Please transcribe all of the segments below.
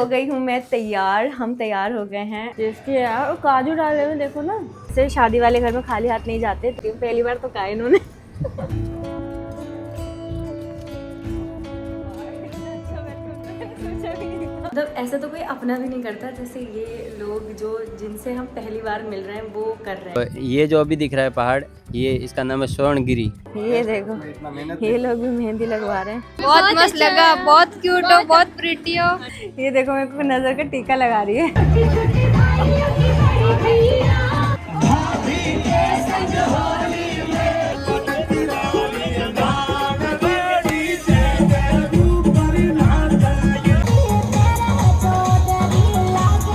हो गई हूँ मैं तैयार, हम तैयार हो गए हैं। जिसके यार और काजू डाले हुए देखो ना, सिर्फ शादी वाले घर में खाली हाथ नहीं जाते। तो पहली बार तो कहा इन्होंने। मतलब ऐसा तो कोई अपना भी नहीं करता जैसे ये लोग जो जिनसे हम पहली बार मिल रहे हैं वो कर रहे हैं। ये जो अभी दिख रहा है पहाड़, ये इसका नाम है स्वर्णगिरी। ये देखो, ये लोग भी मेहंदी लगवा रहे हैं। बहुत मस्त लगा, बहुत क्यूट हो, बहुत प्रिटी हो। ये देखो मेरे को नजर का टीका लगा रही है।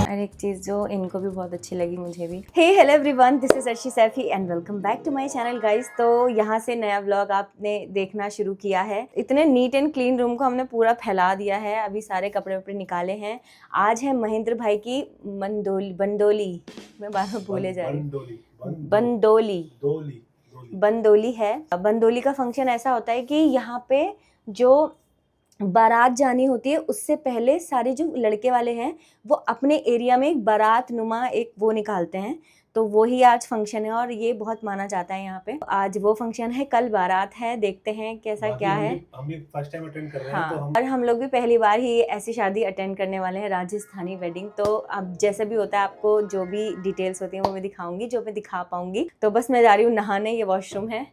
और एक चीज़ जो इनको भी बहुत अच्छी लगी, मुझे भी। Hey hello everyone, this is Arshi Saifi and welcome back to my channel guys. तो यहाँ से नया व्लॉग आपने देखना शुरू किया है। इतने नीट एंड क्लीन रूम को हमने पूरा फैला दिया है। अभी सारे कपड़े वपड़े निकाले हैं। आज है महेंद्र भाई की बंदोली, मैं बार बार भूले जा रही हूँ। बंदोली है। बंदोली का फंक्शन ऐसा होता है कि यहाँ पे जो बारात जानी होती है उससे पहले सारे जो लड़के वाले हैं वो अपने एरिया में एक बारात नुमा एक वो निकालते हैं। तो वो ही आज फंक्शन है और ये बहुत माना जाता है यहाँ पे। आज वो फंक्शन है, कल बारात है, देखते हैं कैसा क्या है। हम भी फर्स्ट टाइम अटेंड कर रहे हैं। हाँ, तो और हम लोग भी पहली बार ही ऐसी शादी अटेंड करने वाले हैं, राजस्थानी वेडिंग। तो अब जैसे भी होता है आपको जो भी डिटेल्स होती हैं वो मैं दिखाऊंगी, जो मैं दिखा पाऊंगी। तो बस मैं जा रही हूँ नहाने, ये वॉशरूम है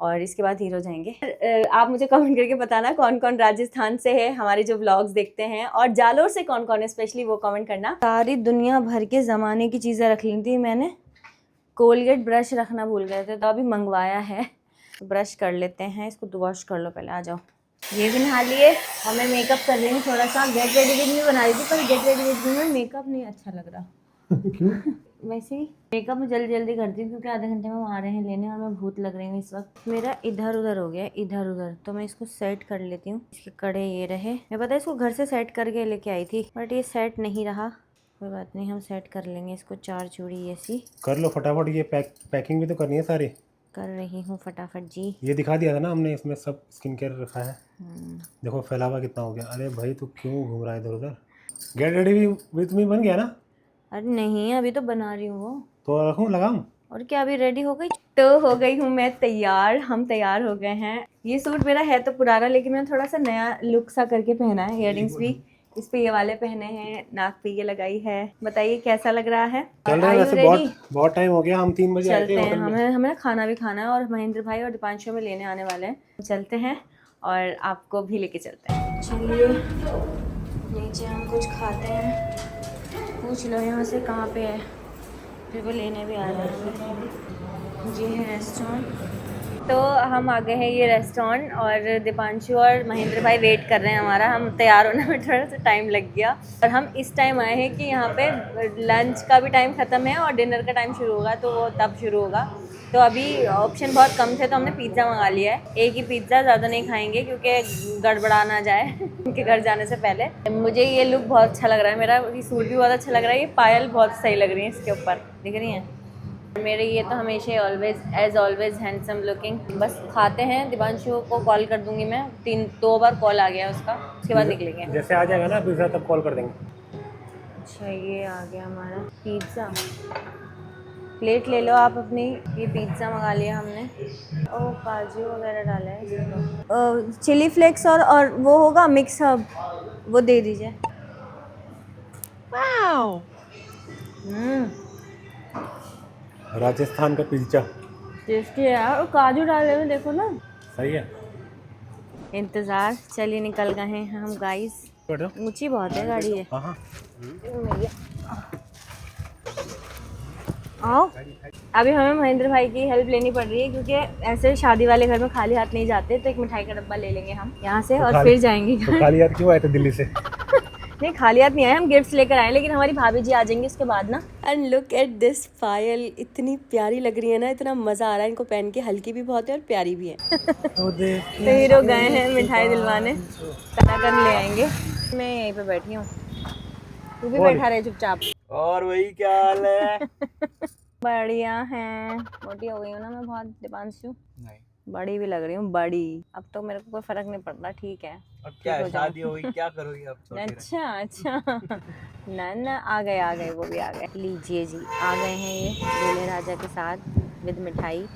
और इसके बाद हीरो जाएंगे। आप मुझे कमेंट करके बताना कौन कौन राजस्थान से है, हमारे जो व्लॉग्स देखते हैं, और जालोर से कौन कौन है स्पेशली, वो कमेंट करना। सारी दुनिया भर के ज़माने की चीज़ें रख ली थी मैंने। कोलगेट ब्रश रखना भूल गए थे तो अभी मंगवाया है। ब्रश कर लेते हैं, इसको वॉश कर लो पहले। आ जाओ, ये भी नहा लिए। हमें मेकअप कर लेंगे थोड़ा सा। गेट रेडी विद मी बना रही थी पर गेट रेडी विद मी में मेकअप नहीं अच्छा लग रहा। क्यों? वैसे ही मेकअप में जल्दी जल्दी करती हूँ क्योंकि आधे घंटे में वो आ रहे हैं लेने और मैं भूत लग रही हूँ इस वक्त। मेरा इधर उधर हो गया, इधर उधर। तो मैं इसको सेट कर लेती हूँ। इसके कड़े ये रहे। मैं पता है इसको घर से सेट करके लेके आई थी बट ये सेट नहीं रहा। कोई बात नहीं, हम सेट कर लेंगे इसको। 4 चूड़ी ऐसी कर लो फटाफट। ये पैकिंग भी तो करनी है सारी। कर रही हूँ फटाफट जी। ये दिखा दिया था ना हमने, इसमें सब स्किन केयर रखा है। देखो फैलावा कितना हो गया। अरे भाई तू क्यों घूम रहा है इधर उधर? गेट रेडी भी विद मी बन गया ना? अरे नहीं, अभी तो बना रही हूँ वो। तो रखूँ लगाऊं? और क्या, अभी रेडी हो गई? तो हो गई हूँ मैं तैयार, हम तैयार हो गए हैं। ये सूट मेरा है तो पुराना, लेकिन मैंने थोड़ा सा नया लुक सा करके पहना है। इयररिंग्स भी इस पे ये वाले पहने हैं, नाक पे ये लगाई है। बताइए कैसा लग रहा है? चल रहा है वैसे। बहुत टाइम हो गया। हम 3 बजे आए थे चलते हैं, होटल में। हमें खाना भी खाना है और महेंद्र भाई और दीपांशु में लेने आने वाले हैं। चलते हैं और आपको भी लेके चलते हैं। चलिए नीचे हम कुछ खाते हैं। पूछ लो यहाँ से कहाँ पे है, फिर वो लेने भी आ जाएंगे। ये है रेस्टोरेंट। तो हम आ गए हैं ये रेस्टोरेंट और दीपांशु और महेंद्र भाई वेट कर रहे हैं हमारा। हम तैयार होने में थोड़ा सा टाइम लग गया और हम इस टाइम आए हैं कि यहाँ पे लंच का भी टाइम ख़त्म है और डिनर का टाइम शुरू होगा, तो वो तब शुरू होगा। तो अभी ऑप्शन बहुत कम थे तो हमने पिज़्ज़ा मंगा लिया है। एक ही पिज़्ज़ा, ज़्यादा नहीं खाएंगे क्योंकि गड़बड़ा ना जाए उनके घर जाने से पहले। मुझे ये लुक बहुत अच्छा लग रहा है, मेरा ये सूट भी बहुत अच्छा लग रहा है। ये पायल बहुत सही लग रही है इसके ऊपर, दिख रही हैं मेरे। ये तो हमेशा एज ऑलवेज हैंडसम लुकिंग। बस खाते हैं। दीपांशु को कॉल कर दूंगी मैं, 2 बार कॉल आ गया उसका, उसके बाद निकलेंगे। जैसे आ जाएगा ना पिज़्ज़ा तब कॉल कर देंगे। अच्छा ये आ गया हमारा पिज़्ज़ा। प्लेट ले लो आप अपनी। ये पिज़्ज़ा मंगा लिया हमने। ओ काजू वगैरह डाला है। चिली फ्लेक्स और वो होगा मिक्स हर्ब, वो दे दीजिए। राजस्थान का पिज़्ज़ा टेस्टी है यार, और काजू डाले हुए देखो ना। सही है। इंतज़ार, चलिए निकल गए हैं हम गाइस। बैठो। ऊंची बहुत है गाड़ी ये। हाँ। आओ। अभी हमें महेंद्र भाई की हेल्प लेनी पड़ रही है क्योंकि ऐसे शादी वाले घर में खाली हाथ नहीं जाते। तो एक मिठाई का डब्बा ले लेंगे हम यहाँ से और फिर जाएंगे। तो खाली हाथ क्यों आए थे दिल्ली से? नहीं खाली हाथ नहीं आए, हम गिफ्ट्स लेकर आए, लेकिन हमारी भाभी जी आ जाएंगी उसके बाद ना। एंड लुक एट दिस पायल, इतनी प्यारी लग रही है ना, इतना मज़ा आ रहा है इनको पहन के। हल्की भी बहुत है और प्यारी भी है। तो हीरो गए हैं मिठाई दिलवाने, कनाकन ले आएंगे। मैं यहीं पे बैठी हूँ, तू भी बैठा रहे चुपचाप। और वही क्या हाल है? बढ़िया है। मोटी हो गई हूँ ना मैं बहुत, दीपांशु? नहीं, बड़ी भी लग रही हूँ, बड़ी। अब तो मेरे को कोई फर्क नहीं पड़ता, ठीक है। अब क्या हो है, जाओ। शादी हो गई, क्या करोगी अब? छोटी रह। अच्छा अच्छा। ना ना, आ गए वो भी आ गए। लीजिए जी, आ गए हैं ये दूल्हे राजा के साथ विद मिठाई।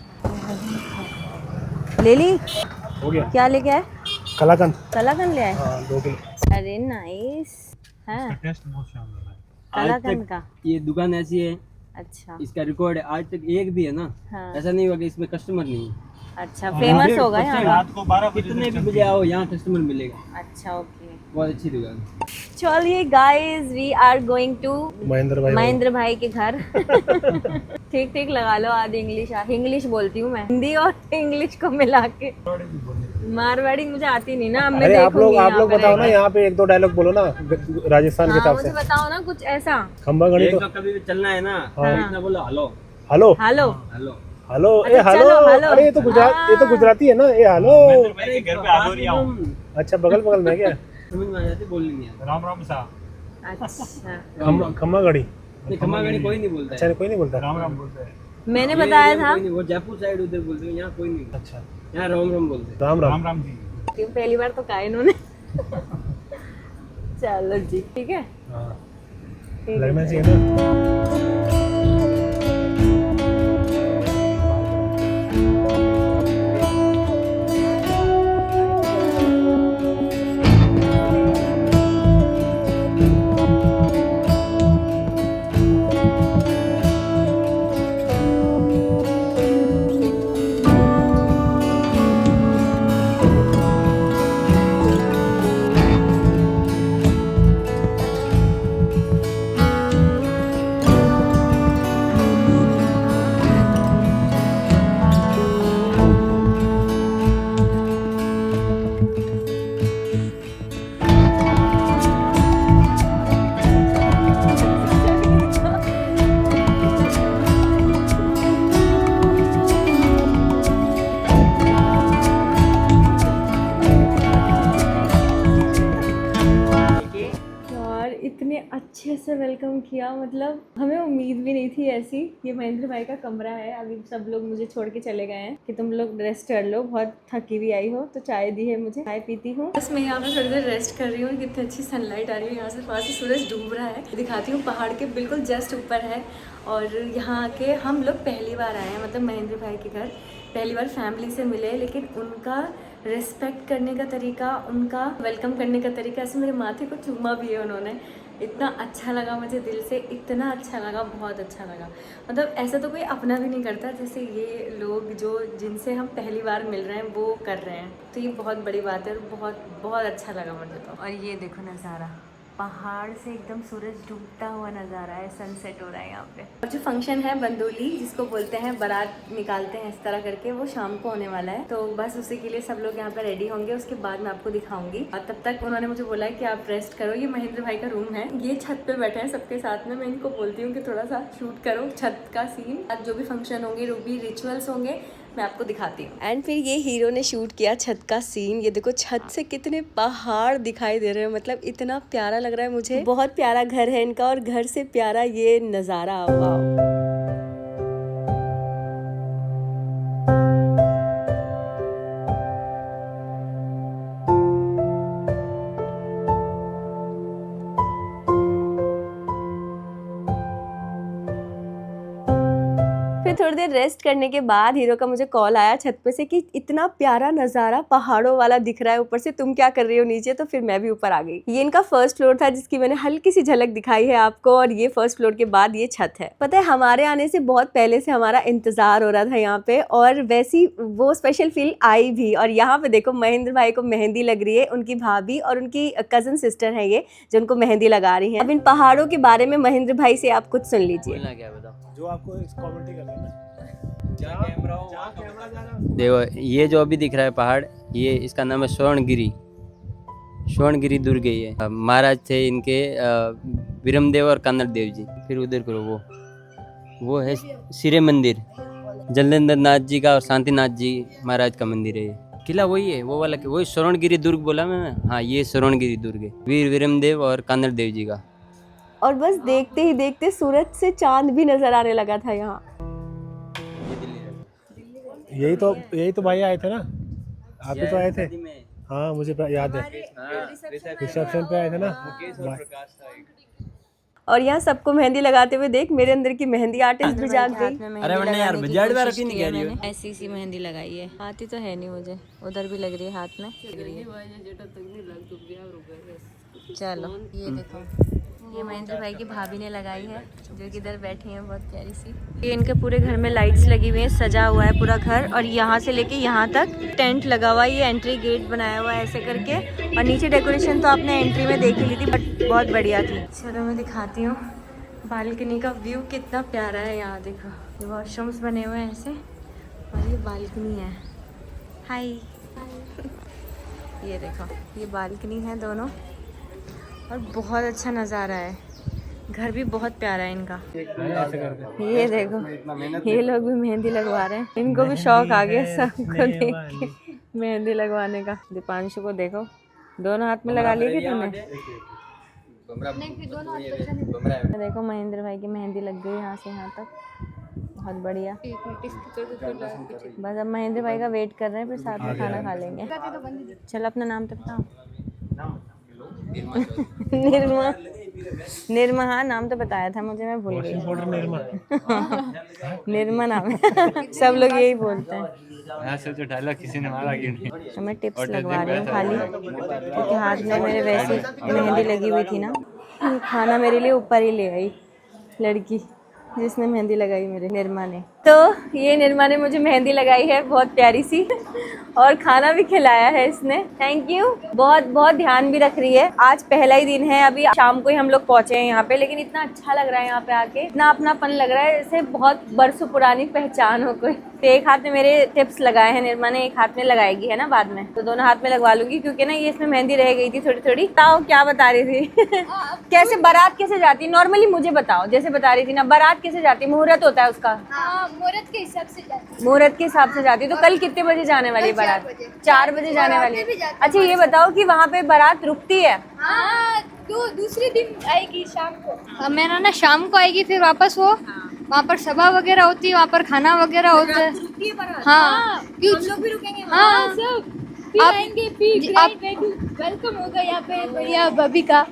ले ली? हो गया। क्या लेके आए? कलाकंद। कलाकंद ले आए? हाँ 2 किलो। अरे नाइस। हाँ, टेस्ट बहुत शानदार है। आज कलाकंद तक का। ये दुकान ऐसी है, अच्छा इसका रिकॉर्ड है, आज तक एक भी है ना हाँ। ऐसा नहीं हुआ कि इसमें कस्टमर नहीं है। अच्छा, फेमस होगा यहाँ का। रात को 12 बजे कितने भी बजे आओ यहाँ कस्टमर मिलेगा। अच्छा ओके। बहुत अच्छी दुकान। चलिए guys, we are going to Mahendra भाई के घर। ठीक ठीक लगा लो, आधी इंग्लिश बोलती हूँ मैं, हिंदी और इंग्लिश को मिला के। मारवाड़ी मुझे आती नहीं ना। अब मैं अरे आप देखूंगी लोग यहाँ पे बताओ ना, रहकर। यहाँ पे 1-2 डायलॉग बोलो ना राजस्थान के हाँ, हिसाब मुझे से। बताओ ना कुछ ऐसा। खंबा गड़ी एक तो कभी भी चलना है ना हाँ। तो इतना बोलो hello hello hello hello. Hello ए अच्छा, हेलो। चलो, हेलो। अरे ये तो गुजराती है ना, ये हेलो। अरे घर पे आलो नहीं आओ। अच्छा बगल में क्या? समझ में आ जाती, बोलनी नहीं आती। राम राम सा। अच्छा, खम्मा गड़ी। नहीं, खम्मागणी कोई नहीं बोलता अच्छा है। कोई नहीं बोलता। राम राम बोलते हैं। मैंने ये बताया एरिया में था। कोई नहीं, वो जयपुर साइड उधर बोलते हैं, यहाँ कोई नहीं। अच्छा यहाँ राम राम बोलते हैं। राम राम राम जी। क्यों पहली बार तो कहा इन्होंने। चलो जी, ठीक है। हाँ ठीक है, लगना चाहिए ना। इतने अच्छे से वेलकम किया, मतलब हमें उम्मीद भी नहीं थी ऐसी। ये महेंद्र भाई का कमरा है। अभी सब लोग मुझे छोड़ के चले गए हैं कि तुम लोग रेस्ट कर लो, बहुत थकी हुई आई हो। तो चाय दी है मुझे, चाय पीती हूँ। बस मैं यहाँ पर थोड़ी देर रेस्ट कर रही हूँ। कितनी अच्छी सनलाइट आ रही है यहाँ से, वहाँ से सूरज डूब रहा है। दिखाती हूँ, पहाड़ के बिल्कुल जस्ट ऊपर है। और यहाँ आके हम लोग पहली बार आए हैं, मतलब महेंद्र भाई के घर पहली बार फैमिली से मिले। लेकिन उनका रिस्पेक्ट करने का तरीका, उनका वेलकम करने का तरीका, ऐसे मेरे माथे को चूमा भी है उन्होंने। इतना अच्छा लगा मुझे, दिल से इतना अच्छा लगा, बहुत अच्छा लगा। मतलब ऐसा तो कोई अपना भी नहीं करता जैसे ये लोग जो जिनसे हम पहली बार मिल रहे हैं वो कर रहे हैं। तो ये बहुत बड़ी बात है और बहुत बहुत अच्छा लगा मुझे तो। और ये देखो नज़ारा, पहाड़ से एकदम सूरज डूबता हुआ नज़ारा है, सनसेट हो रहा है यहाँ पे। और जो फंक्शन है बंदोली, जिसको बोलते हैं बारात निकालते हैं इस तरह करके, वो शाम को होने वाला है। तो बस उसी के लिए सब लोग यहाँ पे रेडी होंगे, उसके बाद मैं आपको दिखाऊंगी। और तब तक उन्होंने मुझे बोला है कि आप रेस्ट करो। ये महेंद्र भाई का रूम है, ये छत पे बैठे हैं सबके साथ में। मैं इनको बोलती हूँ कि थोड़ा सा शूट करो छत का सीन। आज जो भी फंक्शन होंगे, जो भी रिचुअल्स होंगे, मैं आपको दिखाती हूँ। एंड फिर ये हीरो ने शूट किया छत का सीन। ये देखो छत से कितने पहाड़ दिखाई दे रहे हैं, मतलब इतना प्यारा लग रहा है मुझे। बहुत प्यारा घर है इनका, और घर से प्यारा ये नज़ारा। वाह। फिर थोड़ी देर रेस्ट करने के बाद हीरो का मुझे कॉल आया छत पे से कि इतना प्यारा नज़ारा पहाड़ों वाला दिख रहा है ऊपर से, तुम क्या कर रही हो नीचे। तो फिर मैं भी ऊपर आ गई। ये इनका फर्स्ट फ्लोर था जिसकी मैंने हल्की सी झलक दिखाई है आपको, और ये फर्स्ट फ्लोर के बाद ये छत है। पता है हमारे आने से बहुत पहले से हमारा इंतजार हो रहा था यहाँ पे, और वैसी वो स्पेशल फील आई भी। और यहाँ पे देखो महेंद्र भाई को मेहंदी लग रही है, उनकी भाभी और उनकी कजन सिस्टर है ये जो उनको मेहंदी लगा रही है। अब इन पहाड़ों के बारे में महेंद्र भाई से आप कुछ सुन लीजिए। बोलना क्या बताओ, जो आपको कमेंट करना है। देखो ये जो अभी दिख रहा है पहाड़, ये इसका नाम है स्वर्णगिरी। स्वर्णगिरी दुर्ग है ये। महाराज थे इनके विरमदेव और कन्नड़ देव जी। फिर उधर करो, वो है सिरे मंदिर, जलेंद्र नाथ जी का और शांतिनाथ जी महाराज का मंदिर है ये। किला वही है, वो वाला, वही स्वर्णगिरी दुर्ग बोला मैं। हाँ, ये स्वर्णगिरी दुर्ग है, वीर विरमदेव और कन्नड़ देव जी का। और बस देखते ही देखते सूरज से चांद भी नजर आने लगा था यहाँ। यही तो भाई आए थे ना, आप ही तो आए थे। हाँ मुझे याद है, रिसेप्शन पे आए थे ना। और यहाँ सबको मेहंदी लगाते हुए देख, मेरे अंदर की मेहंदी आर्टिस्ट भी जाग गई। अरे वरना यार बजट वाला क्यों नहीं कह रही हो? ऐसी सी मेहंदी लगाई है, आती तो है नहीं मुझे, उधर भी लग रही है हाथ में। चलो ये देखो, ये महेंद्र भाई की भाभी ने लगाई है, जो कि इधर बैठी हैं बहुत प्यारी सी। ये इनके पूरे घर में लाइट्स लगी हुई हैं, सजा हुआ है पूरा घर, और यहाँ से लेके यहाँ तक टेंट लगा हुआ है। ये एंट्री गेट बनाया हुआ है ऐसे करके, और नीचे डेकोरेशन तो आपने एंट्री में देख ही ली थी, बट बहुत बढ़िया थी। चलो मैं दिखाती हूँ बालकनी का व्यू, कितना प्यारा है। यहाँ देखो, ये वॉशरूम्स बने हुए हैं ऐसे, और ये बालकनी है। हाय ये देखो, ये बालकनी है दोनों, और बहुत अच्छा नज़ारा है। घर भी बहुत प्यारा है इनका। ये देखो, ये लोग भी मेहंदी लगवा रहे हैं, इनको भी शौक आ गया सबको देख के मेहंदी लगवाने का। दीपांशु को देखो, दोनों हाथ में लगा लिए कि तुमने? देखो महेंद्र भाई की मेहंदी लग गई यहाँ से यहाँ तक, बहुत बढ़िया। बस अब महेंद्र भाई का वेट कर रहे हैं, फिर साथ में खाना खा लेंगे। चलो अपना नाम तो बताओ। निर्मा, निर्मा, हाँ नाम तो बताया था मुझे, मैं भूल गई। निर्मा नाम है सब लोग यही बोलते हैं। किसी ने मारा क्यों नहीं? मैं टिप्स लगवा रही हूँ खाली, क्योंकि हाथ में मेरे वैसे मेहंदी लगी हुई थी ना। खाना मेरे लिए ऊपर ही ले आई लड़की जिसने मेहंदी लगाई, मेरे निर्मा ने। तो ये निर्मा ने मुझे मेहंदी लगाई है बहुत प्यारी सी, और खाना भी खिलाया है इसने, थैंक यू। बहुत बहुत ध्यान भी रख रही है। आज पहला ही दिन है, अभी शाम को ही हम लोग पहुंचे हैं यहाँ पे, लेकिन इतना अच्छा लग रहा है यहाँ पे आके, इतना अपनापन लग रहा है जैसे बहुत बरसों पुरानी पहचान हो कोई। तो एक हाथ में मेरे टिप्स लगाए हैं निर्मा ने, एक हाथ में लगाएगी है ना बाद में, तो दोनों हाथ में लगवा लूंगी, क्योंकि ना ये इसमें मेहंदी रह गई थी थोड़ी थोड़ी। बताओ क्या बता रही थी? कैसे बारात कैसे जाती? नॉर्मली मुझे बताओ, जैसे बता रही थी ना, बारात कैसे जाती? मुहूर्त होता है उसका? मुहूर्त के हिसाब से जाती। मुहूर्त के हिसाब से जाती। तो कल कितने बजे जाने वाली है बारात? 4 बजे जाने वाली है। अच्छा ये बताओ कि वहाँ पे बारात रुकती है? हाँ, दूसरे दिन आएगी शाम को। मेरा ना शाम को आएगी, फिर वापस वो वहाँ पर सभा वगैरह होती है, वहाँ पर खाना वगैरह होता है। हाँ क्यों, हम लोग भी रुकेंगे। हाँ सब आएंगे, वेलकम होगा यहाँ पे बढ़िया भाभी का।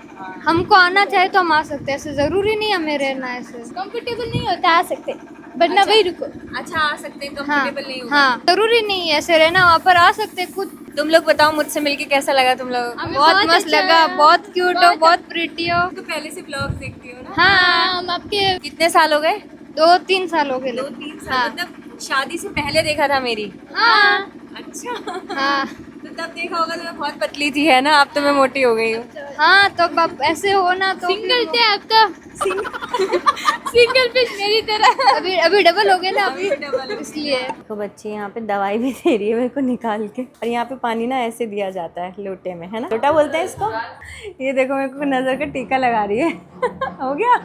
हमको आना चाहे तो हम आ सकते हैं, ऐसे जरूरी नहीं हमें रहना है। ऐसे कंफर्टेबल नहीं होता आ सकते, वरना वही रुको। अच्छा आ सकते हैं, कंफर्टेबल नहीं होगा। हाँ जरूरी नहीं है ऐसे रहना, वहाँ पर आ सकते हैं खुद। तुम लोग बताओ, मुझसे मिलके कैसा लगा तुम लोग? बहुत मस्त लगा, बहुत क्यूट हो, बहुत प्रिटी हो। तो पहले से ब्लॉग देखती हो ना? हाँ हम आपके कितने साल हो गए? 2-3 साल हो गए। 2-3 साल मतलब शादी से पहले देखा था मेरी? हाँ अच्छा हाँ तो तब देखा होगा तो मैं बहुत पतली थी है ना, अब तो मैं मोटी हो गई हूँ। हाँ तो अब ऐसे हो ना, तो सिंगल थे अब तो सिंगल फिश मेरी तरह। अभी डबल हो गए ना, अभी इसलिए। तो बच्ची यहाँ पे दवाई भी दे रही है मेरे को निकाल के, और यहाँ पे पानी ना ऐसे दिया जाता है लोटे में, है ना, लोटा बोलते हैं इसको। ये देखो मेरे को नजर का टीका लगा रही है हो गया।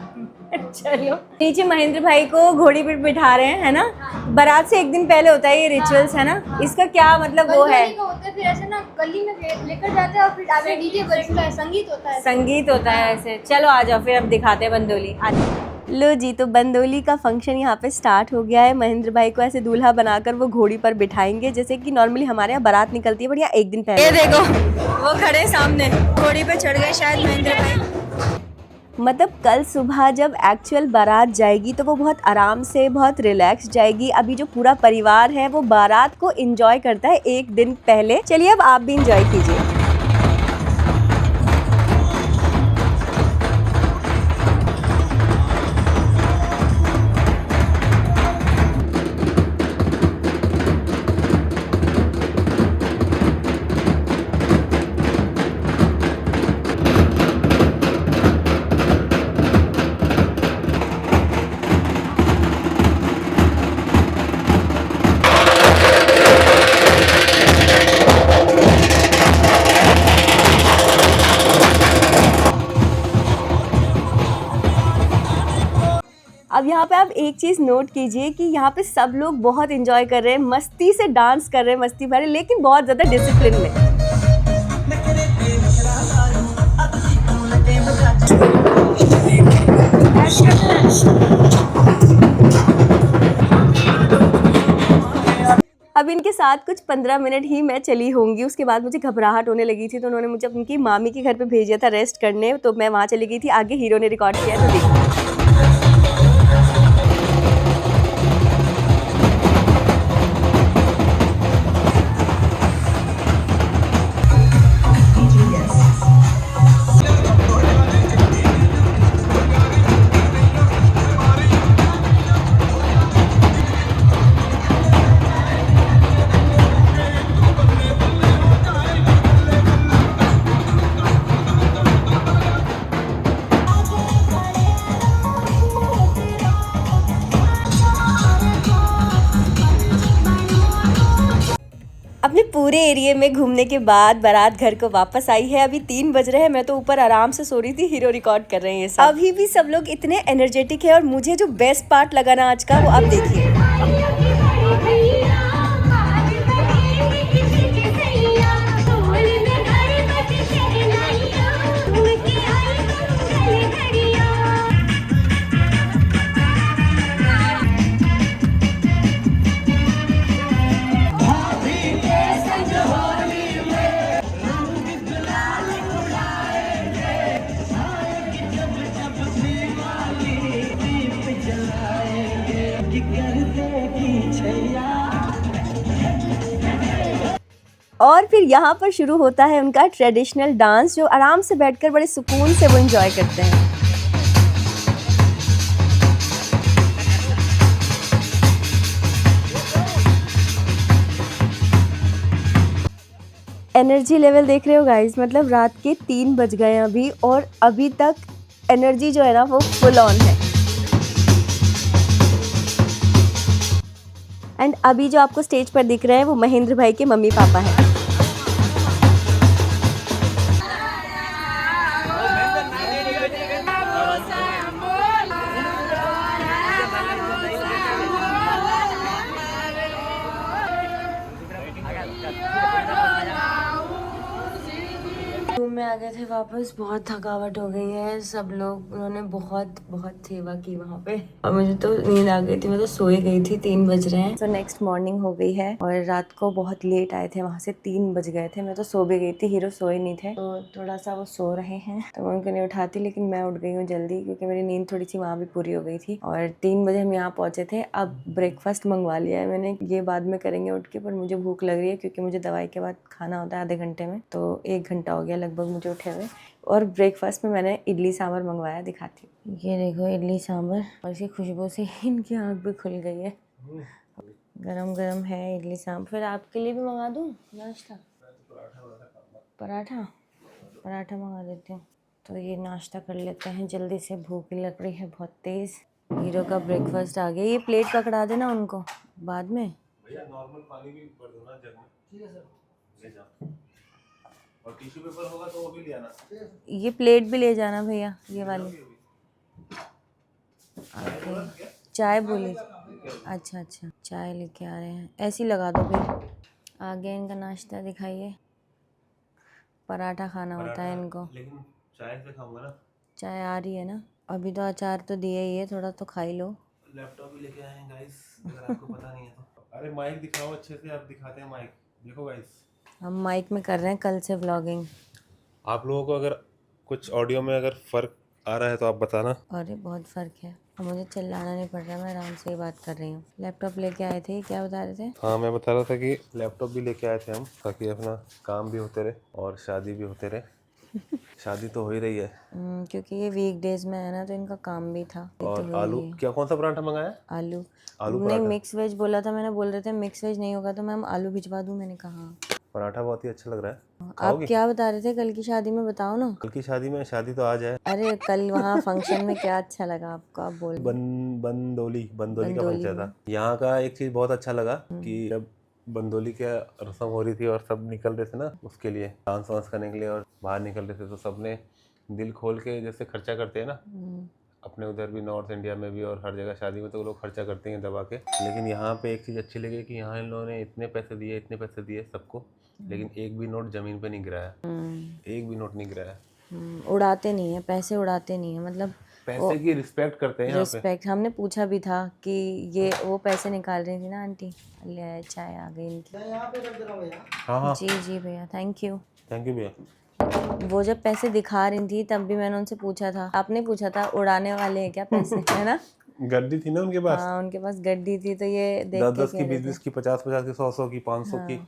चलो नीचे महेंद्र भाई को घोड़ी पे बिठा रहे हैं, है ना। बारात से एक दिन पहले होता है ये रिचुअल्स, है ना। इसका क्या मतलब वो है? फिर ऐसे ना गली में लेकर जाते हैं, और फिर आगे डीजे बजता है, संगीत होता है। संगीत होता है ऐसे। चलो आ जाओ फिर अब दिखाते हैं बंदोली। लो जी, तो बंदोली का फंक्शन यहाँ पे स्टार्ट हो गया है। महेंद्र भाई को ऐसे दूल्हा बनाकर वो घोड़ी पर बिठाएंगे, जैसे कि नॉर्मली हमारे यहाँ बारात निकलती है, बढ़िया एक दिन पहले। ये देखो वो खड़े सामने, घोड़ी पे चढ़ गए शायद महेंद्र भाई। मतलब कल सुबह जब एक्चुअल बारात जाएगी तो वो बहुत आराम से, बहुत रिलैक्स जाएगी। अभी जो पूरा परिवार है वो बारात को एंजॉय करता है एक दिन पहले। चलिए अब आप भी एंजॉय कीजिए। अब यहाँ पे आप एक चीज़ नोट कीजिए कि यहाँ पे सब लोग बहुत एंजॉय कर रहे हैं, मस्ती से डांस कर रहे हैं, मस्ती भरे, लेकिन बहुत ज़्यादा डिसिप्लिन में। अब इनके साथ कुछ 15 मिनट ही मैं चली होंगी, उसके बाद मुझे घबराहट होने लगी थी, तो उन्होंने मुझे उनकी मामी के घर पे भेजा था रेस्ट करने, तो मैं वहाँ चली गई थी। आगे हीरो ने रिकॉर्ड किया, तो देखिए। अपने पूरे एरिया में घूमने के बाद बारात घर को वापस आई है। अभी 3 बज रहे हैं, मैं तो ऊपर आराम से सो रही थी, हीरो रिकॉर्ड कर रहे हैं सब। अभी भी सब लोग इतने एनर्जेटिक है, और मुझे जो बेस्ट पार्ट लगा ना आज का, वो आप देखिए। और फिर यहाँ पर शुरू होता है उनका ट्रेडिशनल डांस, जो आराम से बैठकर बड़े सुकून से वो एंजॉय करते हैं। एनर्जी लेवल देख रहे हो गाइस, मतलब रात के 3 बज गए हैं अभी, और अभी तक एनर्जी जो है ना वो फुल ऑन है। एंड अभी जो आपको स्टेज पर दिख रहे हैं वो महेंद्र भाई के मम्मी पापा हैं। रूम में आ गए थे वापस, बहुत थकावट हो गई है, सब लोग उन्होंने बहुत बहुत सेवा की वहाँ पे, और मुझे तो नींद आ गई थी, मैं तो सोए गई थी। 3 बज रहे हैं, तो नेक्स्ट मॉर्निंग हो गई है, और रात को बहुत लेट आए थे वहाँ से, 3 बज गए थे, मैं तो सो भी गई थी, हीरो सोए नहीं थे, तो थोड़ा सा वो सो रहे हैं, तो मैं उनको नहीं उठाती, लेकिन मैं उठ गई हूँ जल्दी, क्योंकि मेरी नींद थोड़ी सी वहाँ भी पूरी हो गई थी। और 3 बजे हम यहाँ पहुँचे थे। अब ब्रेकफास्ट मंगवा लिया है मैंने, ये बाद में करेंगे उठ के, पर मुझे भूख लग रही है, क्योंकि मुझे दवाई के बाद खाना होता है आधे घंटे में, तो 1 घंटा हो गया लगभग मुझे उठे हुए। और ब्रेकफास्ट में मैंने इडली सांभर मंगवाया, दिखाती हूँ। ये देखो इडली सांभर, और इसकी खुशबू से इनकी आँख भी खुल गई है। गरम गरम है इडली सांभर। फिर आपके लिए भी मंगा दूँ नाश्ता? पराठा मंगा देती हूँ। तो ये नाश्ता कर लेते हैं जल्दी से, भूख लग रही है बहुत तेज़। हीरो का ब्रेकफास्ट आ गया। ये प्लेट पकड़ा देना उनको बाद में। भैया नॉर्मल पानी भी भर दो ना जग में। ठीक है सर, ले जाओ। और टिश्यू पेपर होगा तो वो भी ले आना। ये प्लेट भी ले जाना भैया, ये वाली। चाय बोली? अच्छा, चाय लेके आ रहे हैं, ऐसे ही लगा दो भाई। आगे इनका नाश्ता दिखाइए। पराठा खाना होता है इनको, लेकिन चाय से खाऊंगा ना। चाय आ रही है ना? अभी तो अचार तो दिया ही है, थोड़ा तो खा ही लो। लैपटॉप भी लेके आए हैं गाइस, अगर आपको पता नहीं है तो। अरे माइक दिखाओ अच्छे से, आप दिखाते हैं माइक। देखो गाइस, हम माइक में कर रहे हैं कल से व्लॉगिंग। आप लोगों को अगर कुछ ऑडियो में अगर फ़र्क आ रहा है तो आप बताना। अरे बहुत फ़र्क है, मुझे चिल्लाना नहीं पड़ रहा, मैं आराम से ही बात कर रही हूँ। लैपटॉप लेके आए थे, क्या बता रहे थे? हाँ, मैं बता रहा था कि लैपटॉप भी लेके आए थे हम, ताकि अपना काम भी होते रहे और शादी भी होते रहे। शादी तो हो ही रही है। क्योंकि ये वीकडेज में है ना, तो इनका काम भी था। और आलू, क्या कौन सा पराठा मंगाया? आलू नहीं, पराठा। मिक्स वेज बोला था मैंने, बोल रहे थे मिक्स वेज नहीं होगा तो मैम आलू भिजवा दूँ। मैंने कहा पराठा बहुत ही अच्छा लग रहा है। आप क्या बता रहे थे कल की शादी में, बताओ ना। कल की शादी में, शादी तो आज है। अरे कल वहाँ फंक्शन में क्या अच्छा लगा आपको, आप बोल। बंदोली का फंक्शन था। यहाँ का एक चीज़ बहुत अच्छा लगा कि जब बंदोली की रस्म हो रही थी और सब निकल रहे थे ना उसके लिए, डांस वांस करने के लिए, और बाहर निकल रहे थे, तो सबने दिल खोल के जैसे खर्चा करते हैं ना, अपने उधर भी नॉर्थ इंडिया में भी और हर जगह शादी में तो लोग खर्चा करते हैं दबा के। लेकिन यहाँ पे एक चीज़ अच्छी लगी कि यहाँ इन लोगों ने इतने पैसे दिए सबको, लेकिन एक भी नोट ज़मीन पे नहीं गिराया। एक भी नोट नहीं गिराया। उड़ाते नहीं है पैसे, उड़ाते नहीं है, मतलब पैसे की रिस्पेक्ट करते हैं यहाँ पे। रिस्पेक्ट, हमने पूछा भी था कि ये वो पैसे निकाल रही थी ना आंटी, ले चाय आ गई इनकी। हाँ हाँ जी जी भैया, थैंक यू। थैंक यू भैया। वो जब पैसे दिखा रही थी तब भी मैंने उनसे पूछा था, आपने पूछा था उड़ाने वाले हैं क्या पैसे, है ना? गड्डी थी ना उनके पास, हाँ उनके पास गड्डी थी, तो ये देख 10-10 के की, कह रहे 20-20 की, 50-50 की, 100-100 की, 500 की।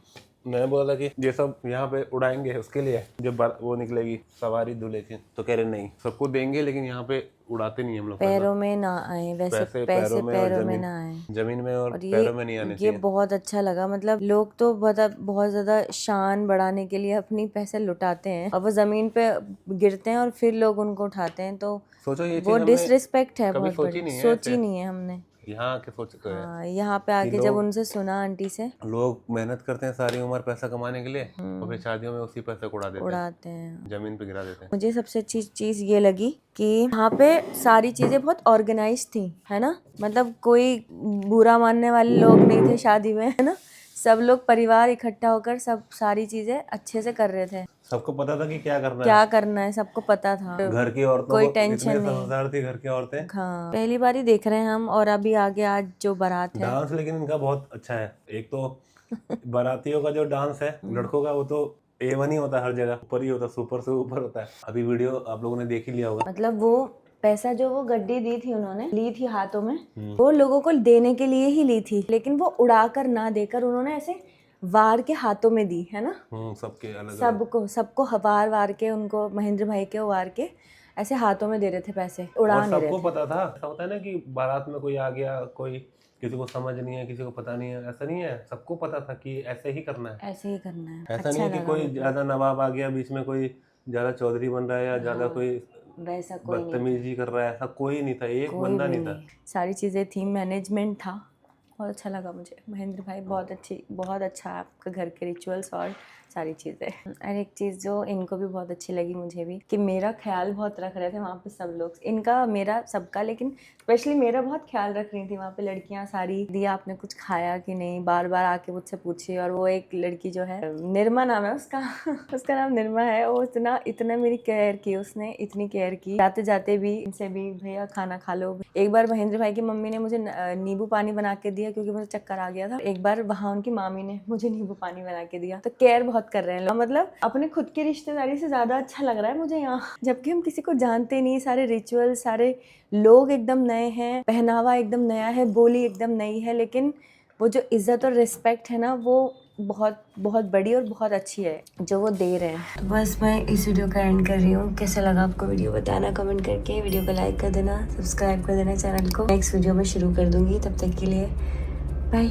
मैंने बोला था कि ये सब यहाँ पे उड़ाएंगे उसके लिए, जब वो निकलेगी सवारी दूल्हे की, तो कह रहे नहीं सबको देंगे लेकिन यहाँ पे उड़ाते नहीं हम लोग। पैरों में ना आए वैसे, पैसे पैरों में ना आए, जमीन में और और पैरों में नहीं आने ये चाहिए। बहुत अच्छा लगा। मतलब लोग तो बहुत ज्यादा शान बढ़ाने के लिए अपनी पैसे लुटाते हैं और वो जमीन पे गिरते हैं और फिर लोग उनको उठाते हैं, तो सोचो ये वो चीज हमने डिसरिस्पेक्ट है, कभी बहुत सोची बड़ी नहीं है सोची ऐसे। नहीं है हमने। यहाँ के सोच तो है। हाँ, यहाँ पे आके जब उनसे सुना आंटी से, लोग मेहनत करते हैं सारी उम्र पैसा कमाने के लिए और फिर शादियों में उसी पैसे को उड़ाते हैं। जमीन पे गिरा देते हैं। मुझे सबसे अच्छी चीज ये लगी कि यहाँ पे सारी चीजें बहुत ऑर्गेनाइज थी, है ना? मतलब कोई बुरा मानने वाले लोग नहीं थे शादी में, है ना? सब लोग परिवार इकट्ठा होकर सब सारी चीजें अच्छे से कर रहे थे। सबको पता था कि क्या करना क्या करना है सबको पता था। है। घर की औरतों कोई को टेंशन इतने नहीं। समझदार थी घर की औरतें। हाँ, पहली बार ही देख रहे हैं हम, और अभी आगे आज जो बारात है, डांस लेकिन इनका बहुत अच्छा है। एक तो बारातियों का जो डांस है लड़कों का, वो तो A1 ही होता है, हर जगह ऊपर ही होता है, सुपर से ऊपर होता है। अभी वीडियो आप लोगों ने देख ही लिया होगा। मतलब वो पैसा जो वो गड्डी दी थी उन्होंने, ली थी हाथों में, वो लोगों को देने के लिए ही ली थी, लेकिन वो उड़ाकर ना देकर उन्होंने ऐसे वार के हाथों में दी, है ना? सबके अलग सबको वार के, उनको महेंद्र भाई के वार के ऐसे हाथों में दे रहे थे पैसे, उड़ा और नहीं रहे सबको थे। पता था। ऐसा होता है ना कि बारात में कोई आ गया, कोई किसी को समझ नहीं है, किसी को पता नहीं है, ऐसा नहीं है। सबको पता था कि ऐसे ही करना है, ऐसे ही करना है। ऐसा अच्छा नहीं है कि लगा कोई मुझे। ज्यादा नवाब आ गया बीच में, कोई ज्यादा चौधरी बन रहा है या ज्यादा कोई वैसा कोई नहीं, बदतमीजी कर रहा है, ऐसा कोई नहीं था। एक कोई बंदा भी नहीं था। नहीं। सारी चीजें थी, मैनेजमेंट था, बहुत अच्छा लगा मुझे। महेंद्र भाई बहुत अच्छा है आपका घर के रिचुअल्स और सारी चीज़ें। और एक चीज़ जो इनको भी बहुत अच्छी लगी मुझे भी, कि मेरा ख्याल बहुत रख रहे थे वहाँ पे सब लोग, इनका मेरा सबका, लेकिन स्पेशली मेरा बहुत ख्याल रख रही थी वहाँ पे लड़कियाँ सारी। दिया आपने कुछ खाया कि नहीं, बार बार आके मुझसे पूछी। और वो एक लड़की जो है, निर्मा नाम है उसका उसका नाम निर्मा है, वो इतना मेरी केयर की, उसने इतनी केयर की, जाते जाते भी इनसे भी, भैया खाना खा लो। एक बार महेंद्र भाई की मम्मी ने मुझे नींबू पानी बना के दिया क्योंकि मुझे चक्कर आ गया था। एक बार वहाँ उनकी मामी ने मुझे नींबू पानी बना के दिया। तो केयर बहुत कर रहे हैं लोग, मतलब अपने खुद की रिश्तेदारी से ज्यादा अच्छा लग रहा है मुझे यहाँ, जबकि हम किसी को जानते नहीं। सारे रिचुअल, सारे लोग एकदम नए हैं, पहनावा एकदम नया है, बोली एकदम नई है, लेकिन वो जो इज्जत और रिस्पेक्ट है ना, वो बहुत बहुत बड़ी और बहुत अच्छी है जो वो दे रहे हैं। तो बस मैं इस वीडियो का एंड कर रही हूँ। कैसा लगा आपको वीडियो बताना कमेंट करके, वीडियो को लाइक कर देना, सब्सक्राइब कर देना चैनल को। नेक्स्ट वीडियो में शुरू कर दूंगी, तब तक के लिए बाय।